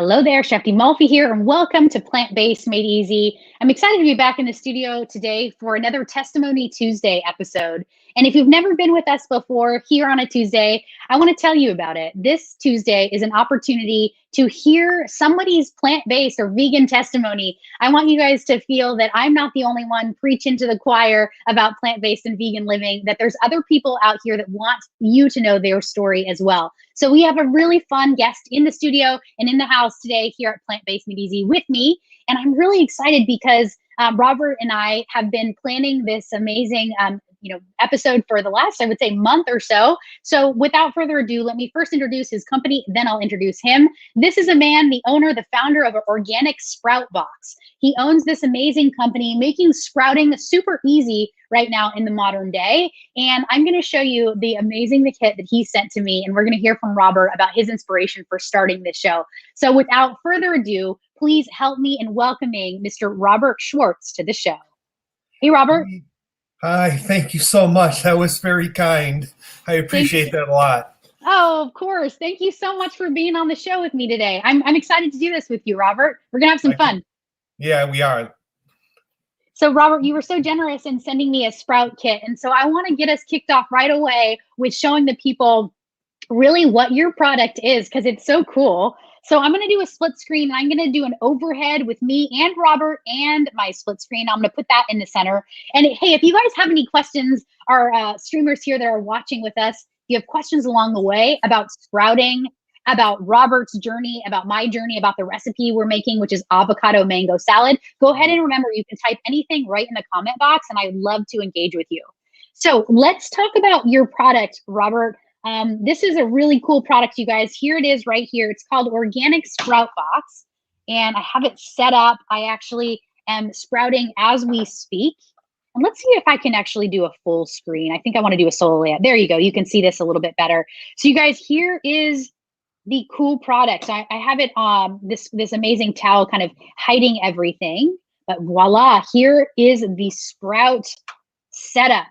Hello there, Chef D Malfi here, and welcome to Plant-Based Made Easy. I'm excited to be back in the studio today for another Testimony Tuesday episode. And if you've never been with us before here on a Tuesday, I want to tell you about it. This Tuesday is an opportunity to hear somebody's plant-based or vegan testimony. I want you guys to feel that I'm not the only one preaching to the choir about plant-based and vegan living, that there's other people out here that want you to know their story as well. So we have a really fun guest in the studio and in the house today here at Plant-Based Made Easy with me. And I'm really excited because Robert and I have been planning this amazing episode for the last, I would say, month or so. So without further ado, let me first introduce his company, then I'll introduce him. This is a man, the owner, the founder of Organic Sproutbox. He owns this amazing company making sprouting super easy right now in the modern day. And I'm going to show you the amazing kit that he sent to me, and we're going to hear from Robert about his inspiration for starting this show. So without further ado, please help me in welcoming Mr. Robert Schwartz to the show. Hey, Robert. Hi, thank you so much. That was very kind. I appreciate that a lot. Oh, of course. Thank you so much for being on the show with me today. I'm excited to do this with you, Robert. We're going to have some fun. Yeah, we are. So, Robert, you were so generous in sending me a sprout kit. And so I want to get us kicked off right away with showing the people really what your product is, because it's so cool. So I'm going to do a split screen. I'm going to do an overhead with me and Robert and my split screen. I'm going to put that in the center. And hey, if you guys have any questions, our streamers here that are watching with us, if you have questions along the way about sprouting, about Robert's journey, about my journey, about the recipe we're making, which is avocado mango salad, go ahead and remember, you can type anything right in the comment box, and I'd love to engage with you. So let's talk about your product, Robert. This is a really cool product, you guys. Here it is right here. It's called Organic Sproutbox, and I have it set up. I actually am sprouting as we speak. And let's see if I can actually do a full screen. I think I want to do a solo layout. There you go. You can see this a little bit better. So you guys, here is the cool product. So I have it this amazing towel kind of hiding everything, but voila, here is the sprout setup.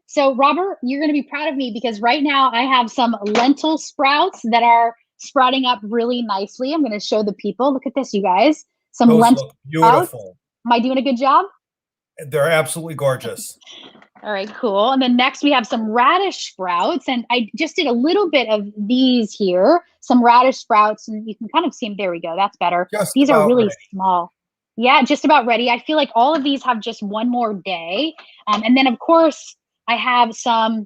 So Robert, you're going to be proud of me because right now I have some lentil sprouts that are sprouting up really nicely. I'm going to show the people. Look at this, you guys. Some lentil sprouts. Beautiful. Am I doing a good job? They're absolutely gorgeous. All right, cool. And then next we have some radish sprouts, and I just did a little bit of these here, some radish sprouts, and you can kind of see them. There we go. That's better. These are really small. Yeah, just about ready. I feel like all of these have just one more day. And then of course I have some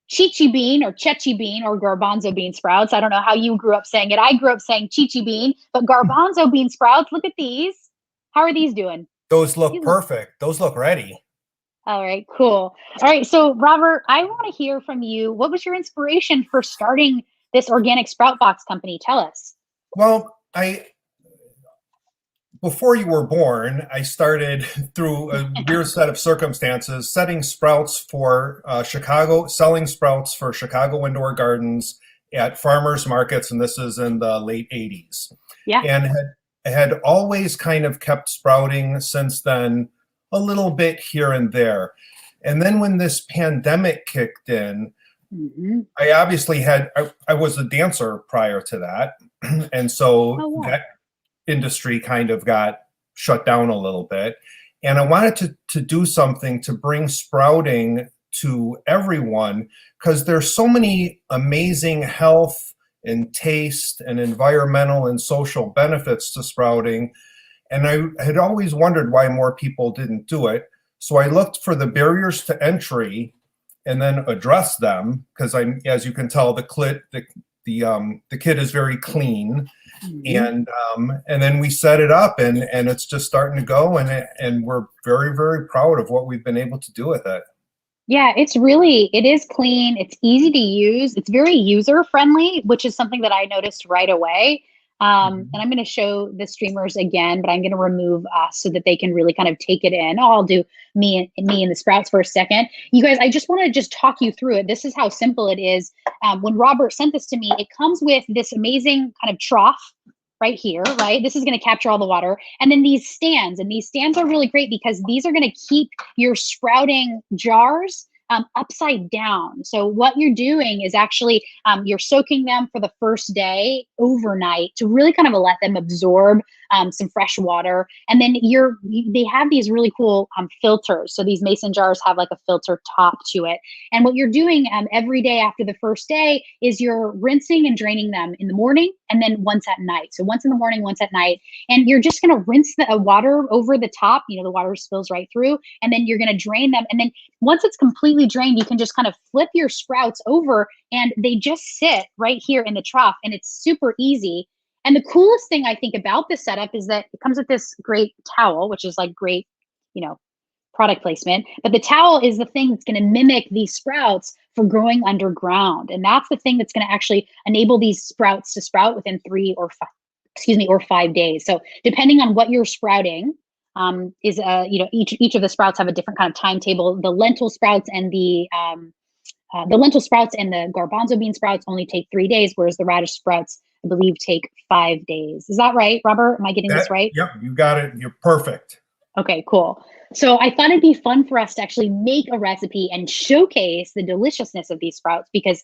chichi bean or chechi bean or garbanzo bean sprouts. I don't know how you grew up saying it. I grew up saying chichi bean, but garbanzo bean sprouts. Look at these. How are these doing? Those look perfect. Those look ready. All right, cool. All right, so Robert, I want to hear from you. What was your inspiration for starting this Organic Sproutbox company? Tell us. Well, before you were born, I started through a weird set of circumstances, setting sprouts for selling sprouts for Chicago indoor gardens at farmers markets, and this is in the late 80s. Yeah. And had always kind of kept sprouting since then, a little bit here and there. And then when this pandemic kicked in, I obviously I was a dancer prior to that. And so that industry kind of got shut down a little bit. And I wanted to do something to bring sprouting to everyone, because there's so many amazing health and taste and environmental and social benefits to sprouting. And I had always wondered why more people didn't do it. So I looked for the barriers to entry and then address them, because as you can tell, the kit is very clean. And then we set it up, and it's just starting to go, and we're very, very proud of what we've been able to do with it. Yeah, it is clean. It's easy to use. It's very user friendly, which is something that I noticed right away. And I'm going to show the streamers again, but I'm going to remove us so that they can really kind of take it in. I'll do me and the sprouts for a second. You guys, I just want to talk you through it. This is how simple it is. When Robert sent this to me, it comes with this amazing kind of trough right here, right? This is going to capture all the water. And then these stands, and these stands are really great because these are going to keep your sprouting jars upside down. So what you're doing is actually you're soaking them for the first day overnight to really kind of let them absorb some fresh water. And then they have these really cool filters. So these mason jars have like a filter top to it. And what you're doing every day after the first day is you're rinsing and draining them in the morning and then once at night. So once in the morning, once at night. And you're just going to rinse the water over the top. The water spills right through. And then you're going to drain them. And then once it's completely drained, you can just kind of flip your sprouts over and they just sit right here in the trough. And it's super easy. And the coolest thing I think about this setup is that it comes with this great towel, which is like great, product placement. But the towel is the thing that's going to mimic these sprouts for growing underground. And that's the thing that's going to actually enable these sprouts to sprout within 3 or 5 days. So depending on what you're sprouting, each of the sprouts have a different kind of timetable. The lentil sprouts and the garbanzo bean sprouts only take 3 days, whereas the radish sprouts, I believe, take 5 days. Is that right, Robert? Am I getting this right? Yep, you got it. You're perfect. Okay, cool. So I thought it'd be fun for us to actually make a recipe and showcase the deliciousness of these sprouts, because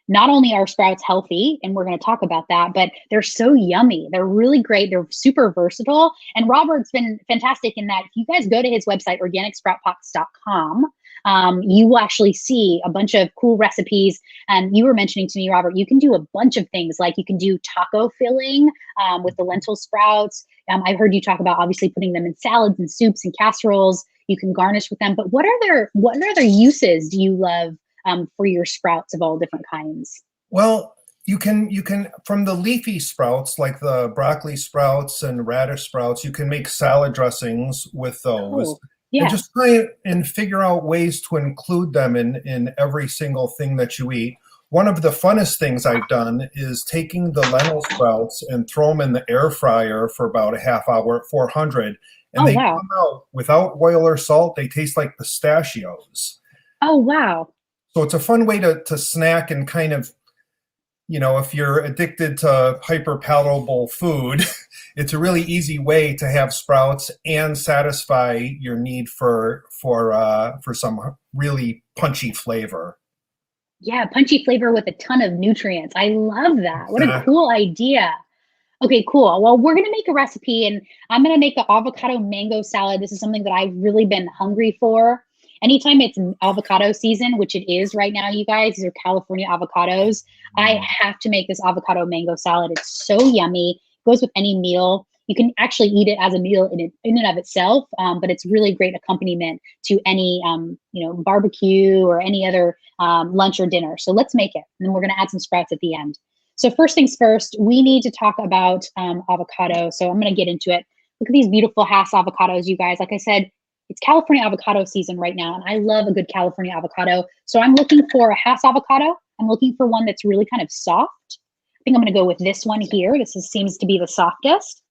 not only are sprouts healthy, and we're going to talk about that, but they're so yummy. They're really great. They're super versatile. And Robert's been fantastic in that if you guys go to his website, organicsproutbox.com, you will actually see a bunch of cool recipes. And you were mentioning to me, Robert, you can do a bunch of things. Like you can do taco filling with the lentil sprouts. I've heard you talk about obviously putting them in salads and soups and casseroles. You can garnish with them. But what other uses do you love for your sprouts of all different kinds? Well, you can from the leafy sprouts, like the broccoli sprouts and radish sprouts, you can make salad dressings with those. Oh, yeah. And just try and figure out ways to include them in every single thing that you eat. One of the funnest things I've done is taking the lentil sprouts and throw them in the air fryer for about a half hour at 400. And they come out without oil or salt. They taste like pistachios. Oh, wow. So it's a fun way to snack and kind of, if you're addicted to hyper palatable food, it's a really easy way to have sprouts and satisfy your need for some really punchy flavor. Yeah, punchy flavor with a ton of nutrients. I love that. What a cool idea. Okay, cool. Well, we're going to make a recipe, and I'm going to make the avocado mango salad. This is something that I've really been hungry for. Anytime it's avocado season, which it is right now, you guys, these are California avocados. I have to make this avocado mango salad. It's so yummy. It goes with any meal. You can actually eat it as a meal in and of itself, but it's really great accompaniment to any, barbecue or any other lunch or dinner. So let's make it. And then we're going to add some sprouts at the end. So first things first, we need to talk about avocado. So I'm going to get into it. Look at these beautiful Hass avocados, you guys. Like I said, it's California avocado season right now, and I love a good California avocado. So I'm looking for a Hass avocado. I'm looking for one that's really kind of soft. I think I'm going to go with this one here. Seems to be the softest.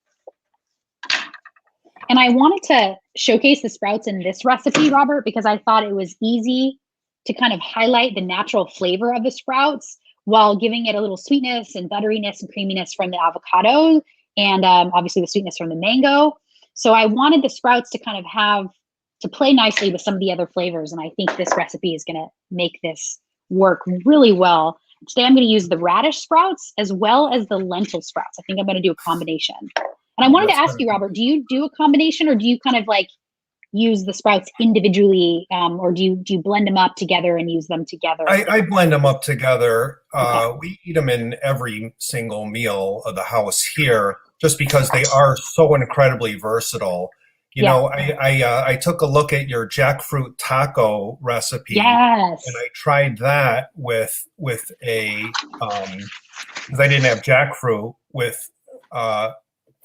And I wanted to showcase the sprouts in this recipe, Robert, because I thought it was easy to kind of highlight the natural flavor of the sprouts while giving it a little sweetness and butteriness and creaminess from the avocado, and obviously the sweetness from the mango. So I wanted the sprouts to kind of play nicely with some of the other flavors. And I think this recipe is going to make this work really well. Today, I'm going to use the radish sprouts as well as the lentil sprouts. I think I'm going to do a combination. And I wanted to ask you, Robert, do you do a combination, or do you kind of like use the sprouts individually, or do you blend them up together and use them together? I blend them up together. Okay. We eat them in every single meal of the house here, just because they are so incredibly versatile. I took a look at your jackfruit taco recipe. Yes. And I tried that with a, because I didn't have jackfruit, with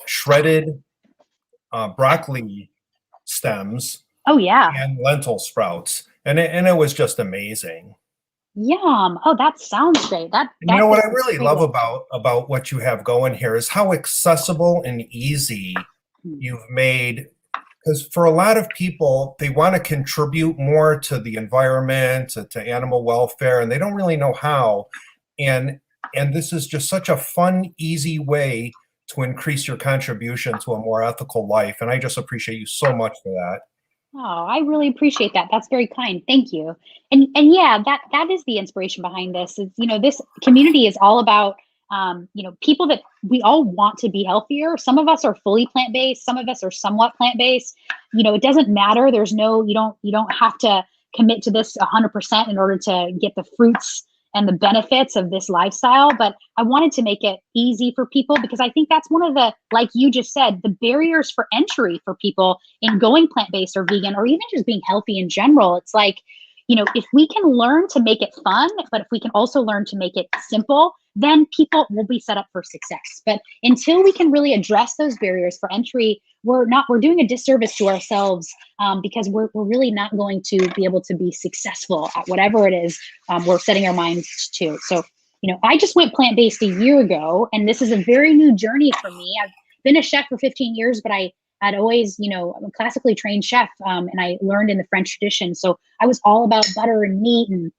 shredded broccoli stems. Oh, yeah. And lentil sprouts. And it was just amazing. Yum. Oh, that sounds great. What I really love about what you have going here is how accessible and easy you've made. Because for a lot of people, they want to contribute more to the environment, to animal welfare, and they don't really know how. And this is just such a fun, easy way to increase your contribution to a more ethical life. And I just appreciate you so much for that. Oh, I really appreciate that. That's very kind. Thank you. And yeah, that is the inspiration behind this. Is this community is all about people that we all want to be healthier. Some of us are fully plant-based, some of us are somewhat plant-based. It doesn't matter. There's no you don't have to commit to this 100% in order to get the fruits and the benefits of this lifestyle, but I wanted to make it easy for people because I think that's one of the, like you just said, the barriers for entry for people in going plant-based or vegan or even just being healthy in general. It's like, if we can learn to make it fun, but if we can also learn to make it simple, then people will be set up for success. But until we can really address those barriers for entry, we're doing a disservice to ourselves, because we're really not going to be able to be successful at whatever it is we're setting our minds to. So, I just went plant-based a year ago, and this is a very new journey for me. I've been a chef for 15 years, but I'd always, I'm a classically trained chef, and I learned in the French tradition. So I was all about butter and meat and,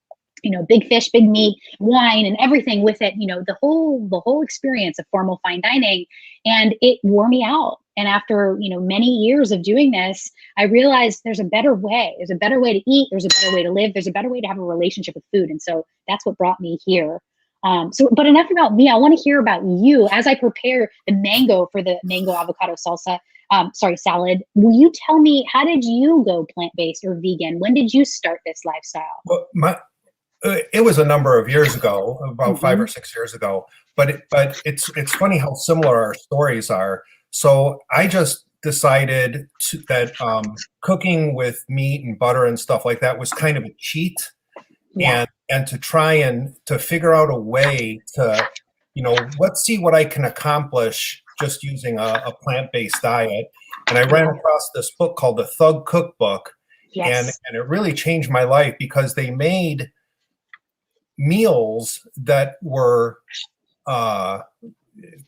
big fish, big meat, wine, and everything with it, the whole experience of formal fine dining. And it wore me out. And after, many years of doing this, I realized there's a better way. There's a better way to eat. There's a better way to live. There's a better way to have a relationship with food. And so that's what brought me here. But enough about me. I want to hear about you as I prepare the mango for the mango avocado salad. Will you tell me, how did you go plant-based or vegan? When did you start this lifestyle? Well, it was a number of years ago, about 5 or 6 years ago. But it's funny how similar our stories are. So I just decided that cooking with meat and butter and stuff like that was kind of a cheat. Yeah. And to try and to figure out a way to, let's see what I can accomplish just using a plant-based diet. And I ran across this book called the Thug Cookbook. Yes. And it really changed my life because they made meals that were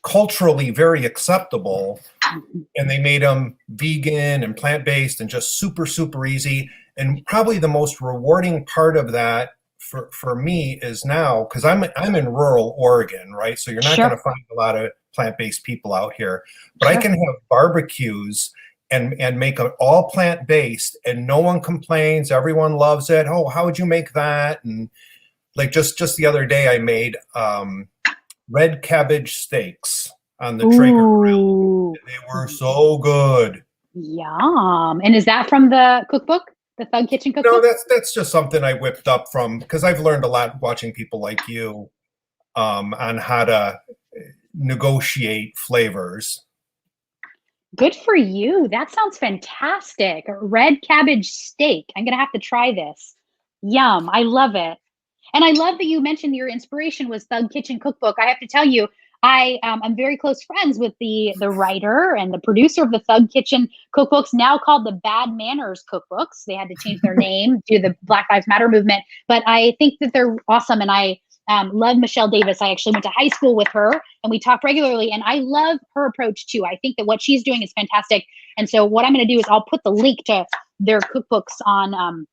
culturally very acceptable, and they made them vegan and plant-based and just super, super easy. And probably the most rewarding part of that for me is now, because I'm in rural Oregon, right? So you're not going to find a lot of plant-based people out here, but I can have barbecues and make it all plant-based, and no one complains. Everyone loves it. Oh, how would you make that? And like just the other day, I made red cabbage steaks on the Traeger grill. They were so good. Yum! And is that from the cookbook? The Thug Kitchen Cookbook? No, that's just something I whipped up from, because I've learned a lot watching people like you on how to negotiate flavors. Good for you. That sounds fantastic. Red cabbage steak. I'm going to have to try this. Yum. I love it. And I love that you mentioned your inspiration was Thug Kitchen Cookbook. I have to tell you, I'm very close friends with the writer and the producer of the Thug Kitchen Cookbooks, now called the Bad Manners Cookbooks. They had to change their name due to the Black Lives Matter movement, but I think that they're awesome. And I love Michelle Davis. I actually went to high school with her and we talked regularly, and I love her approach too. I think that what she's doing is fantastic. And so what I'm going to do is I'll put the link to their cookbooks on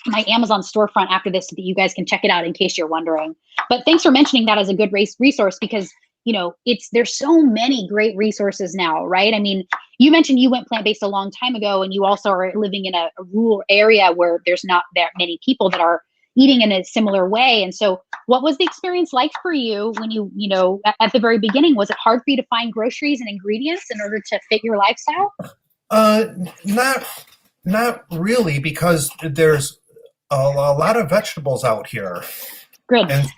my Amazon storefront after this so that you guys can check it out in case you're wondering. But thanks for mentioning that as a good resource, because there's so many great resources now, right? I mean, you mentioned you went plant-based a long time ago, and you also are living in a rural area where there's not that many people that are eating in a similar way. And so what was the experience like for you when you at the very beginning? Was it hard for you to find groceries and ingredients in order to fit your lifestyle? Not really, because there's a lot of vegetables out here. Good. And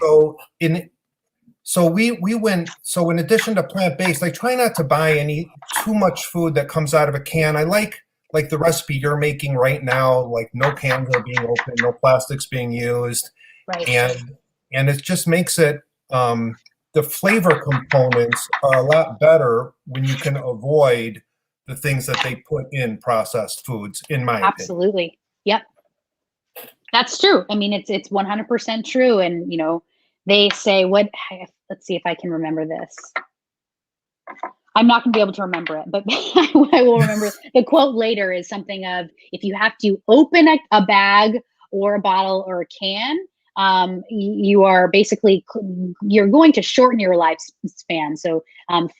so we went, so in addition to plant-based, I try not to buy too much food that comes out of a can. I like the recipe you're making right now, like no cans are being opened, no plastics being used. Right. And it just makes it, the flavor components are a lot better when you can avoid the things that they put in processed foods, in my opinion. Absolutely. Yep. That's true. I mean, it's 100% true. And, they say let's see if I can remember this. I'm not going to be able to remember it, but I will remember. The quote later is something of, if you have to open a bag or a bottle or a can, you are basically, you're going to shorten your lifespan. So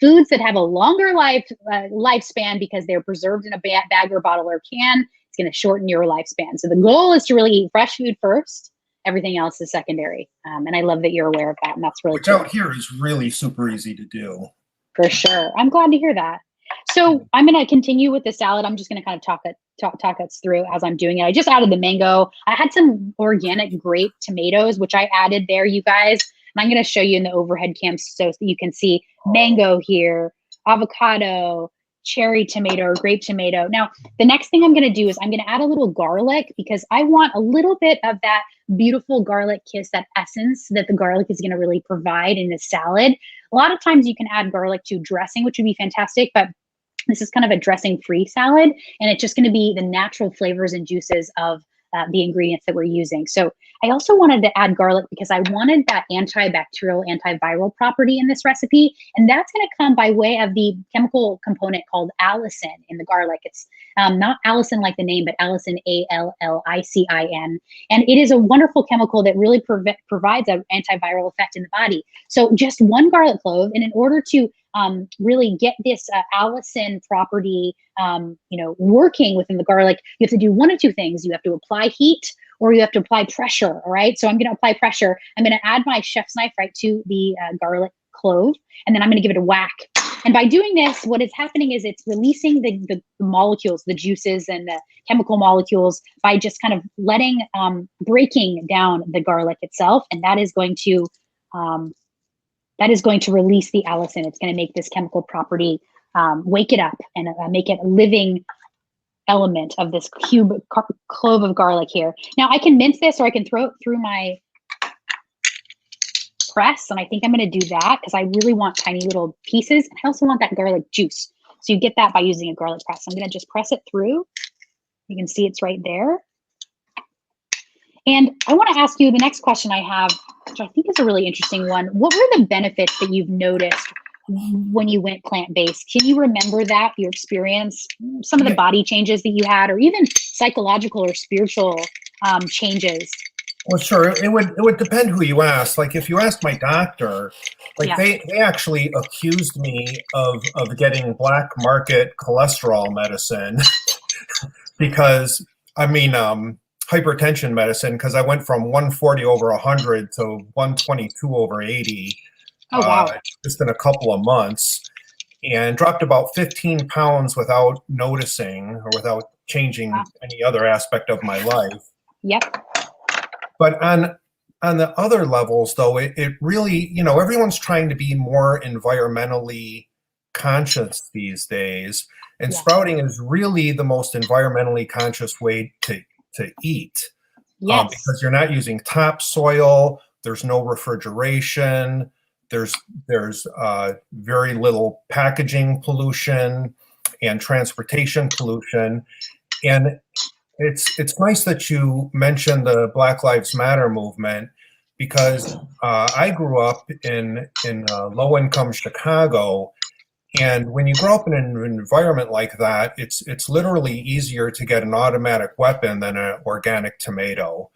foods that have a longer lifespan because they're preserved in a bag or bottle or can It's going to shorten your lifespan. So the goal is to really eat fresh food first. Everything else is secondary. And I love that you're aware of that. And that's really Which cool. out here is really super easy to do. For sure. I'm glad to hear that. So I'm going to continue with the salad. I'm just going to kind of talk us through as I'm doing it. I just added the mango. I had some organic grape tomatoes, which I added there, you guys. And I'm going to show you in the overhead cam so that you can see mango here, avocado, cherry tomato or grape tomato. Now, the next thing I'm going to do is I'm going to add a little garlic because I want a little bit of that beautiful garlic kiss, that essence that the garlic is going to really provide in the salad. A lot of times you can add garlic to dressing, which would be fantastic, but this is kind of a dressing-free salad, and it's just going to be the natural flavors and juices of the ingredients that we're using. So I also wanted to add garlic because I wanted that antibacterial, antiviral property in this recipe, and that's going to come by way of the chemical component called allicin in the garlic. It's not allicin like the name, but allicin, ALLICIN, and it is a wonderful chemical that really provides an antiviral effect in the body. So just one garlic clove, and in order to really get this allicin property, working within the garlic, you have to do one of two things. You have to apply heat or you have to apply pressure. All right. So I'm going to apply pressure. I'm going to add my chef's knife right to the garlic clove, and then I'm going to give it a whack. And by doing this, what is happening is it's releasing the molecules, the juices and the chemical molecules by just kind of breaking down the garlic itself. And that is going to release the allicin. It's going to make this chemical property wake it up and make it a living element of this clove of garlic here. Now I can mince this or I can throw it through my press. And I think I'm going to do that because I really want tiny little pieces. And I also want that garlic juice. So you get that by using a garlic press. I'm going to just press it through. You can see it's right there. And I want to ask you the next question I have, which I think is a really interesting one. What were the benefits that you've noticed when you went plant-based? Can you remember that, your experience, some of the body changes that you had, or even psychological or spiritual changes? Well, sure. It would depend who you ask. Like if you asked my doctor, they actually accused me of getting black market cholesterol medicine because hypertension medicine, because I went from 140 over 100 to 122 over 80 just in a couple of months, and dropped about 15 pounds without noticing or without changing any other aspect of my life. Yep. But on the other levels, though, it really, everyone's trying to be more environmentally conscious these days, and sprouting is really the most environmentally conscious way to eat. Yes. Because you're not using topsoil, there's no refrigeration, there's very little packaging pollution and transportation pollution. And it's nice that you mentioned the Black Lives Matter movement, because I grew up in low-income Chicago. And when you grow up in an environment like that, it's literally easier to get an automatic weapon than an organic tomato.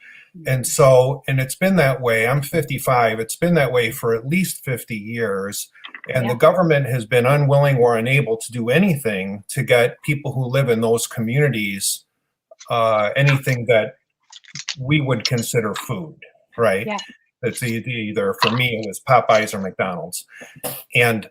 And it's been that way. I'm 55. It's been that way for at least 50 years. And the government has been unwilling or unable to do anything to get people who live in those communities anything that we would consider food, right? Yeah. It's either, for me, it was Popeyes or McDonald's. And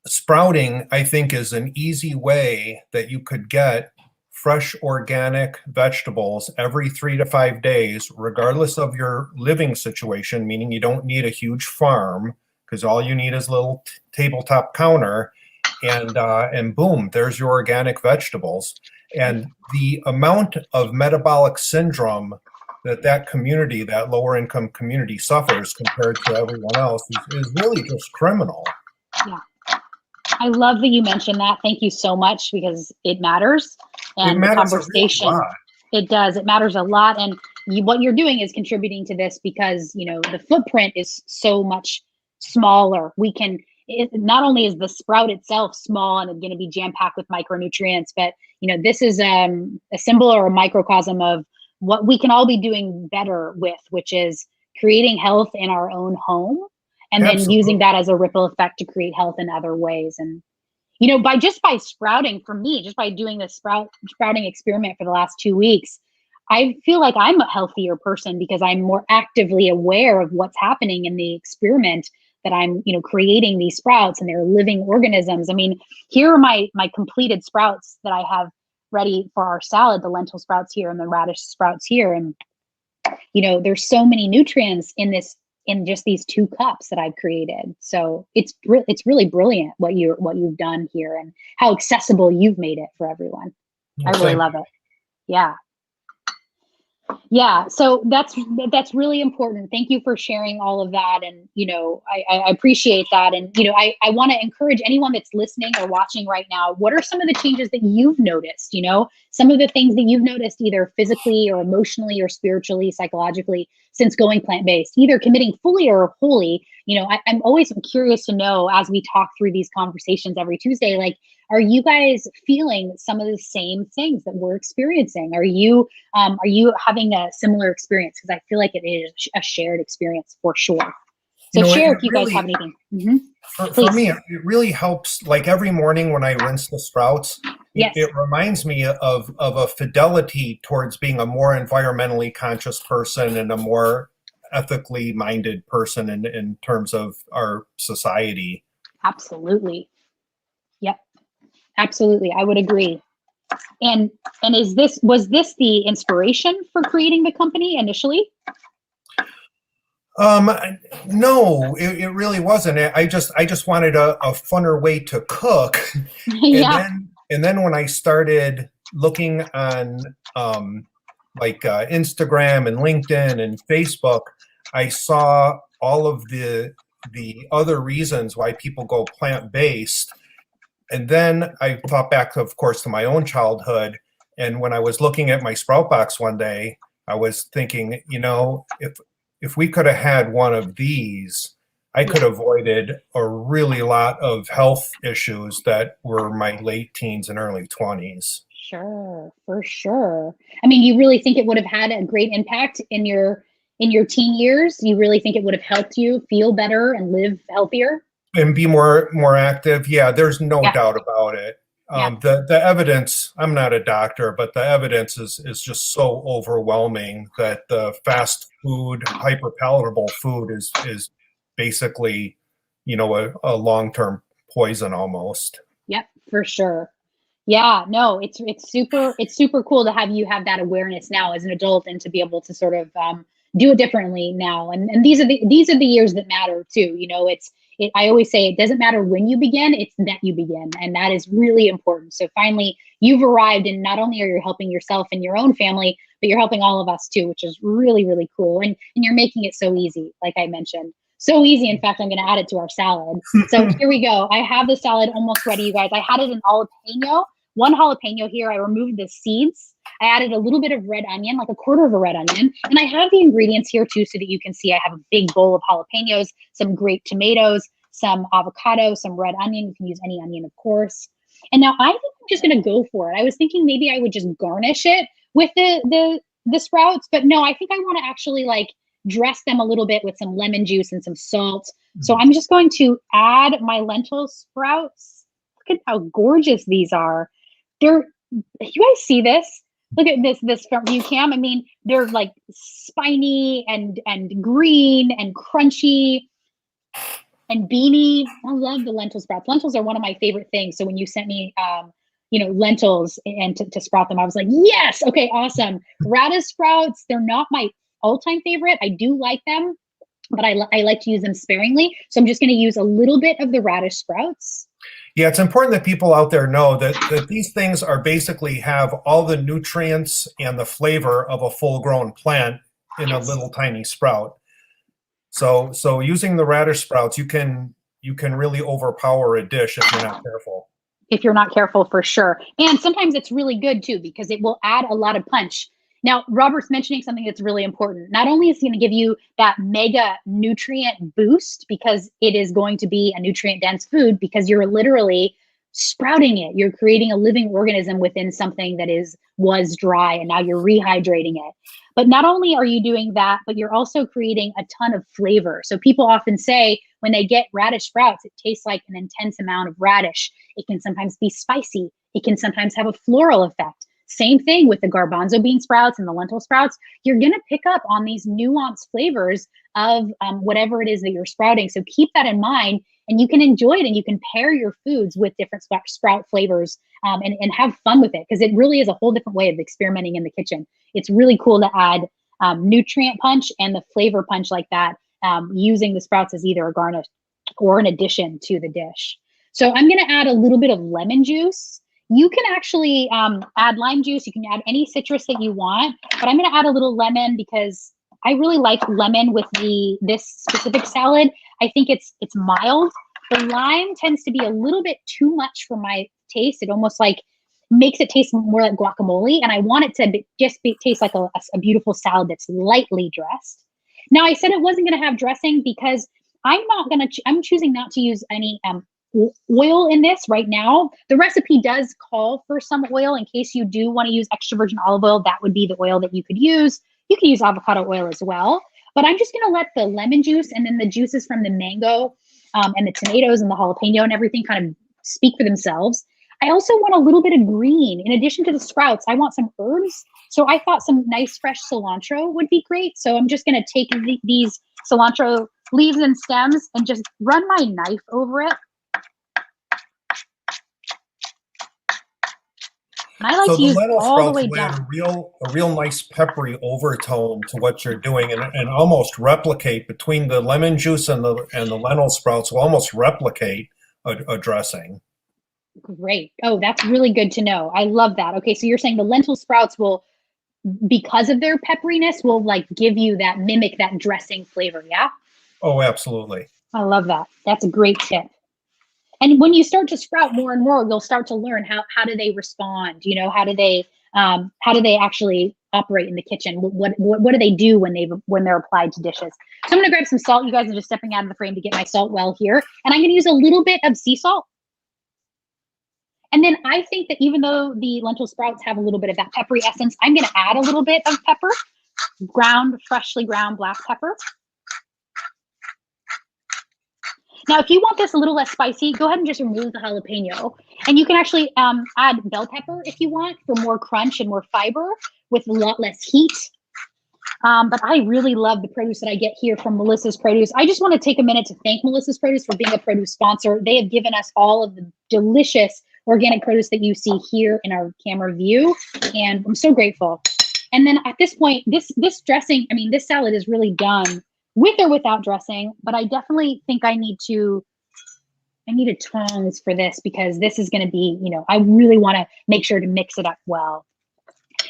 sprouting, I think, is an easy way that you could get fresh organic vegetables every 3 to 5 days, regardless of your living situation, meaning you don't need a huge farm, because all you need is a little tabletop counter, and boom, there's your organic vegetables. And the amount of metabolic syndrome that community, that lower income community, suffers compared to everyone else is really just criminal. Yeah. I love that you mentioned that. Thank you so much, because it matters. And the conversation, it does. It matters a lot. And what you're doing is contributing to this, because, the footprint is so much smaller. Not only is the sprout itself small and going to be jam-packed with micronutrients, but, this is a symbol or a microcosm of what we can all be doing better with, which is creating health in our own home. And then using that as a ripple effect to create health in other ways. And by sprouting, for me, just by doing this sprouting experiment for the last 2 weeks, I feel like I'm a healthier person because I'm more actively aware of what's happening in the experiment, that I'm, creating these sprouts and they're living organisms. I mean, here are my completed sprouts that I have ready for our salad, the lentil sprouts here and the radish sprouts here. And, there's so many nutrients in just these 2 cups that I've created. So it's really brilliant what you've done here and how accessible you've made it for everyone. I really love it. Yeah. Yeah. So that's really important. Thank you for sharing all of that. And, I appreciate that. And, I want to encourage anyone that's listening or watching right now, what are some of the changes that you've noticed, some of the things that you've noticed either physically or emotionally or spiritually, psychologically, since going plant-based, either committing fully or wholly. I'm always curious to know, as we talk through these conversations every Tuesday, like, are you guys feeling some of the same things that we're experiencing? Are you having a similar experience? Because I feel like it is a shared experience for sure. So share if you guys have anything. For me, it really helps. Like every morning when I rinse the sprouts, it reminds me of a fidelity towards being a more environmentally conscious person and a more ethically minded person in terms of our society. Absolutely. Yep. Absolutely. I would agree. And was this the inspiration for creating the company initially? No, it really wasn't. I just wanted a funner way to cook. Yeah. And then when I started looking on Instagram and LinkedIn and Facebook, I saw all of the other reasons why people go plant-based. And then I thought back, of course, to my own childhood. And when I was looking at my sprout box one day, I was thinking, if we could have had one of these, I could have avoided a really lot of health issues that were my late teens and early 20s. Sure, for sure. I mean, you really think it would have had a great impact in your teen years? You really think it would have helped you feel better and live healthier? And be more active? Yeah, there's no doubt about it. The evidence, I'm not a doctor, but the evidence is just so overwhelming that the fast food, hyper palatable food is basically, a long-term poison almost. Yep, for sure. Yeah, no, it's super cool to have you have that awareness now as an adult and to be able to sort of do it differently now. And these are the years that matter too. I always say it doesn't matter when you begin, it's that you begin. And that is really important. So finally, you've arrived, and not only are you helping yourself and your own family, but you're helping all of us too, which is really, really cool. And you're making it so easy, like I mentioned. So easy. In fact, I'm going to add it to our salad. So here we go. I have the salad almost ready, you guys. I had it in jalapeno. 1 jalapeno here. I removed the seeds. I added a little bit of red onion, like 1/4 of a red onion. And I have the ingredients here too, so that you can see I have a big bowl of jalapenos, some grape tomatoes, some avocado, some red onion. You can use any onion, of course. And now I think I'm just going to go for it. I was thinking maybe I would just garnish it with the sprouts, but no, I think I want to actually dress them a little bit with some lemon juice and some salt. So I'm just going to add my lentil sprouts. Look at how gorgeous these are. You guys see this? Look at this from you, Cam. I mean, they're like spiny and green and crunchy and beany. I love the lentil sprouts. Lentils are one of my favorite things. So when you sent me, lentils and to sprout them, I was like, yes, okay, awesome. Radish sprouts, they're not my all-time favorite. I do like them, but I like to use them sparingly. So I'm just going to use a little bit of the radish sprouts. Yeah, it's important that people out there know that these things are basically have all the nutrients and the flavor of a full-grown plant in a little tiny sprout. So using the radish sprouts, you can really overpower a dish if you're not careful. If you're not careful, for sure. And sometimes it's really good too, because it will add a lot of punch. Now, Robert's mentioning something that's really important. Not only is he going to give you that mega nutrient boost, because it is going to be a nutrient dense food, because you're literally sprouting it. You're creating a living organism within something that was dry, and now you're rehydrating it. But not only are you doing that, but you're also creating a ton of flavor. So people often say when they get radish sprouts, it tastes like an intense amount of radish. It can sometimes be spicy. It can sometimes have a floral effect. Same thing with the garbanzo bean sprouts and the lentil sprouts. You're going to pick up on these nuanced flavors of whatever it is that you're sprouting. So keep that in mind, and you can enjoy it, and you can pair your foods with different sprout flavors and have fun with it, because it really is a whole different way of experimenting in the kitchen. It's really cool to add nutrient punch and the flavor punch like that, using the sprouts as either a garnish or an addition to the dish. So I'm going to add a little bit of lemon juice. You can actually add lime juice. You can add any citrus that you want, but I'm going to add a little lemon because I really like lemon with this specific salad. I think it's mild. The lime tends to be a little bit too much for my taste. It almost like makes it taste more like guacamole, and I want it to taste like a beautiful salad that's lightly dressed. Now, I said it wasn't going to have dressing because I'm choosing not to use any oil in this right now. The recipe does call for some oil in case you do want to use extra virgin olive oil. That would be the oil that you could use. You can use avocado oil as well, but I'm just going to let the lemon juice and then the juices from the mango and the tomatoes and the jalapeno and everything kind of speak for themselves. I also want a little bit of green. In addition to the sprouts, I want some herbs. So I thought some nice fresh cilantro would be great. So I'm just going to take these cilantro leaves and stems and just run my knife over it. And I like to use all the way down. Add a real nice peppery overtone to what you're doing, and almost replicate between the lemon juice and the lentil sprouts will almost replicate a dressing. Great. Oh, that's really good to know. I love that. Okay, so you're saying the lentil sprouts will, because of their pepperiness, will like mimic that dressing flavor, yeah? Oh, absolutely. I love that. That's a great tip. And when you start to sprout more and more, you'll start to learn how do they respond? You know, how do they actually operate in the kitchen? What do they do when they're applied to dishes? So I'm gonna grab some salt. You guys are just stepping out of the frame to get my salt well here, and I'm gonna use a little bit of sea salt. And then I think that even though the lentil sprouts have a little bit of that peppery essence, I'm gonna add a little bit of pepper, freshly ground black pepper. Now, if you want this a little less spicy, go ahead and just remove the jalapeno. And you can actually add bell pepper if you want for more crunch and more fiber with a lot less heat. But I really love the produce that I get here from Melissa's Produce. I just want to take a minute to thank Melissa's Produce for being a produce sponsor. They have given us all of the delicious organic produce that you see here in our camera view, and I'm so grateful. And then at this point, this dressing, this salad is really done with or without dressing, but I definitely think I need a tongs for this, because this is going to be, I really want to make sure to mix it up well.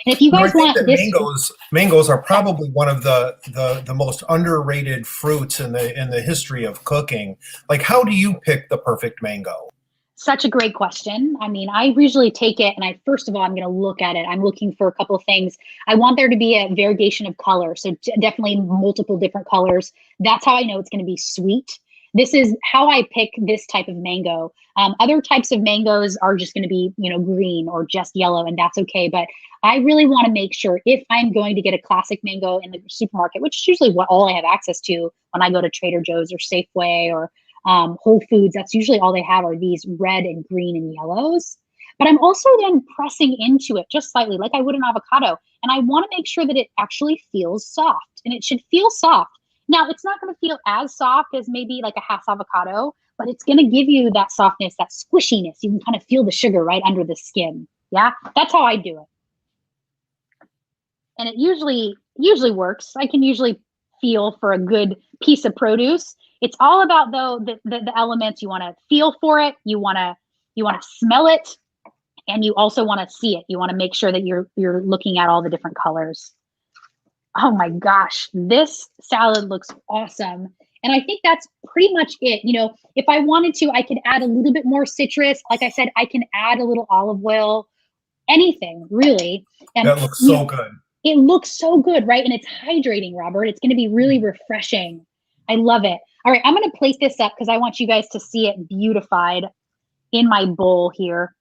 And if you guys want this, mangoes are probably one of the most underrated fruits in the history of cooking. Like, how do you pick the perfect mango? Such a great question. I usually take it and first of all, I'm going to look at it. I'm looking for a couple of things. I want there to be a variegation of color. So definitely multiple different colors. That's how I know it's going to be sweet. This is how I pick this type of mango. Other types of mangoes are just going to be, green or just yellow, and that's okay. But I really want to make sure if I'm going to get a classic mango in the supermarket, which is usually all I have access to when I go to Trader Joe's or Safeway or Whole Foods, that's usually all they have are these red and green and yellows. But I'm also then pressing into it just slightly like I would an avocado. And I want to make sure that it actually feels soft, and it should feel soft. Now, it's not going to feel as soft as maybe like a half avocado, but it's going to give you that softness, that squishiness. You can kind of feel the sugar right under the skin. Yeah, that's how I do it. And it usually works. I can usually feel for a good piece of produce. It's all about, though, the elements. You want to feel for it. You want to smell it, and you also want to see it. You want to make sure that you're looking at all the different colors. Oh my gosh, this salad looks awesome. And I think that's pretty much it. If I wanted to, I could add a little bit more citrus. Like I said, I can add a little olive oil, anything really. And that looks so good. It looks so good, right? And it's hydrating, Robert. It's going to be really refreshing. I love it. All right, I'm going to place this up because I want you guys to see it beautified in my bowl here.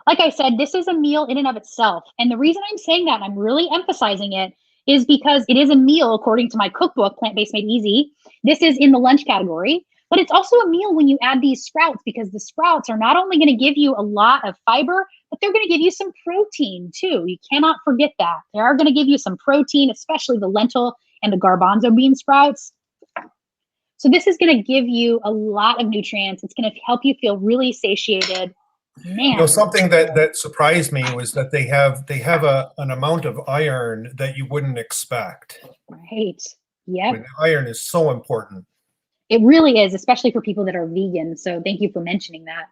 Like I said, this is a meal in and of itself. And the reason I'm saying that, and I'm really emphasizing it, is because it is a meal according to my cookbook, Plant-Based Made Easy. This is in the lunch category, but it's also a meal when you add these sprouts, because the sprouts are not only going to give you a lot of fiber, but they're going to give you some protein too. You cannot forget that. They are going to give you some protein, especially the lentil and the garbanzo bean sprouts. So this is going to give you a lot of nutrients. It's going to help you feel really satiated. Man. You know, something that surprised me was that they have an amount of iron that you wouldn't expect. Right. Yep. I mean, iron is so important. It really is, especially for people that are vegan. So thank you for mentioning that.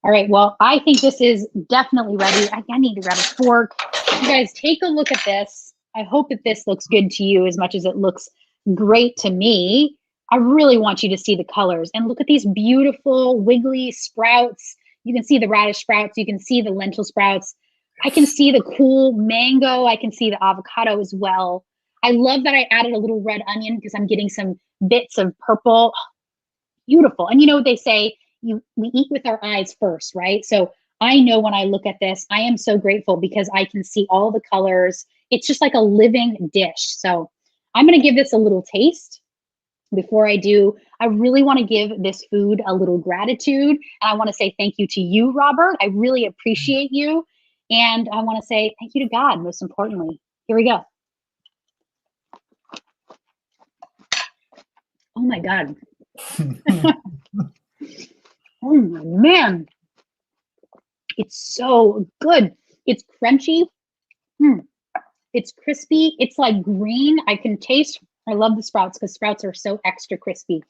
All right. Well, I think this is definitely ready. I need to grab a fork. You guys take a look at this. I hope that this looks good to you as much as it looks great to me. I really want you to see the colors and look at these beautiful wiggly sprouts. You can see the radish sprouts. You can see the lentil sprouts. I can see the cool mango. I can see the avocado as well. I love that I added a little red onion because I'm getting some bits of purple. Beautiful. And you know what they say, we eat with our eyes first, right? So I know when I look at this, I am so grateful because I can see all the colors. It's just like a living dish. So I'm going to give this a little taste. Before I do, I really want to give this food a little gratitude. And I want to say thank you to you, Robert. I really appreciate you. And I want to say thank you to God, most importantly. Here we go. Oh my God. Oh man. It's so good. It's crunchy. It's crispy. It's like green. I can taste. I love the sprouts because sprouts are so extra crispy.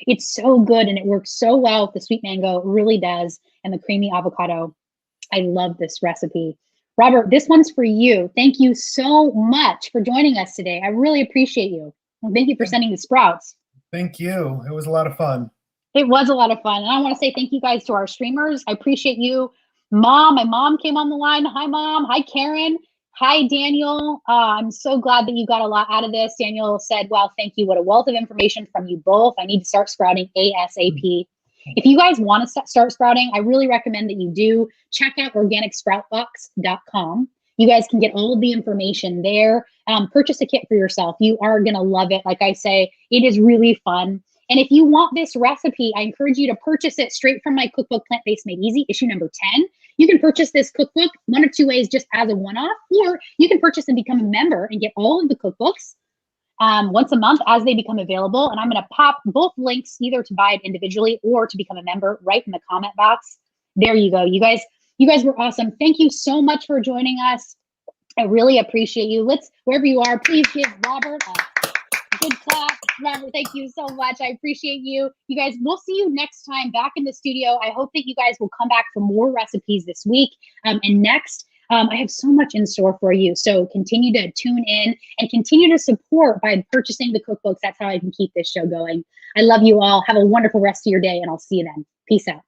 It's so good and it works so well with the sweet mango. It really does. And the creamy avocado. I love this recipe. Robert, this one's for you. Thank you so much for joining us today. I really appreciate you. And thank you for sending the sprouts. Thank you. It was a lot of fun. It was a lot of fun. And I want to say thank you guys to our streamers. I appreciate you. Mom, my mom came on the line. Hi, Mom. Hi, Karen. Hi, Daniel. I'm so glad that you got a lot out of this. Daniel said, well, thank you. What a wealth of information from you both. I need to start sprouting ASAP. If you guys want to start sprouting, I really recommend that you do check out organicsproutbox.com. You guys can get all of the information there. Purchase a kit for yourself. You are going to love it. Like I say, it is really fun. And if you want this recipe, I encourage you to purchase it straight from my cookbook, Plant-Based Made Easy, issue number 10. You can purchase this cookbook one or two ways just as a one-off, or you can purchase and become a member and get all of the cookbooks once a month as they become available. And I'm going to pop both links either to buy it individually or to become a member right in the comment box. There you go. You guys were awesome. Thank you so much for joining us. I really appreciate you. Wherever you are, please give Robert a good clap. Robert, thank you so much. I appreciate you. You guys, we'll see you next time back in the studio. I hope that you guys will come back for more recipes this week and next. I have so much in store for you. So continue to tune in and continue to support by purchasing the cookbooks. That's how I can keep this show going. I love you all. Have a wonderful rest of your day, and I'll see you then. Peace out.